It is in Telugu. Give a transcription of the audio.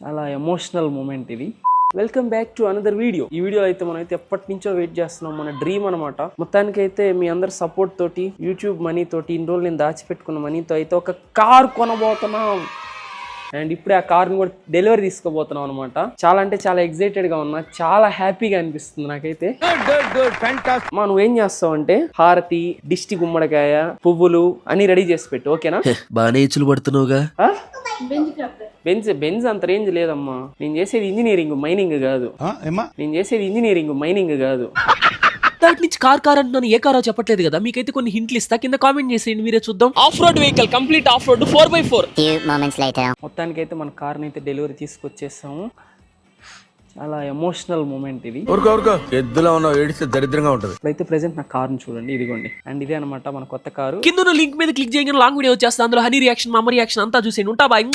చాలా ఎమోషనల్ మూమెంట్ ఇది. Welcome back to another video. ఈ వీడియో అయితే మనం అయితే ఎప్పటి నుంచో వెయిట్ చేస్తున్నాం, మన డ్రీమ్ అనమాట. మొత్తానికి అయితే మీ అందరి సపోర్ట్ తోటి, యూట్యూబ్ మనీ తోటి, ఇన్ని రోజులు నేను దాచిపెట్టుకున్న మనీతో అయితే ఒక కార్ కొనబోతున్నాం. అండ్ ఇప్పుడే ఆ కార్ని కూడా డెలివరీ తీసుకోబోతున్నాం అనమాట. చాలా అంటే చాలా ఎక్సైటెడ్ గా ఉన్నా, చాలా హ్యాపీగా అనిపిస్తుంది నాకైతే. మా నువ్వేం చేస్తావు అంటే హారతి, దిష్టి గుమ్మడికాయ, పువ్వులు అన్ని రెడీ చేసి పెట్టు, ఓకేనా? బాగానే ఇచ్చులు పడుతున్నావుగా. బెంజ్ అంత రేంజ్ లేదమ్మా. నేను చేసేది ఇంజనీరింగ్, మైనింగ్ కాదు. దాటి నుంచి కార్ అంటున్నాను, ఏ కారో చెప్పట్లేదు కదా. మీకైతే కొన్ని హింట్లు ఇస్తా, కింద కామెంట్ చేసేయండి, మీరే చూద్దాం. Of road vehicle, complete of road 4x4. మొత్తానికి అయితే మన కార్ని అయితే డెలివరీ తీసుకొచ్చేసాము. చాలా ఎమోషనల్ మూమెంట్ ఇది. ఎద్దులో ఉన్న ఏడిస్తే దరిద్రంగా ఉంటది. ఇప్పుడైతే ప్రెసెంట్ నా కార్ని చూడండి, ఇదిగోండి. అండ్ ఇదే అనమాట మన కొత్త కారు. కింద లింక్ మీద క్లిక్ చేయగానే లాంగ్ వీడియో వచ్చేస్తా. అందులో హనీ రియాక్షన్, మా అమ్మ రియాక్షన్ అంతా చూసేయండి. ఉంటా బాయ్.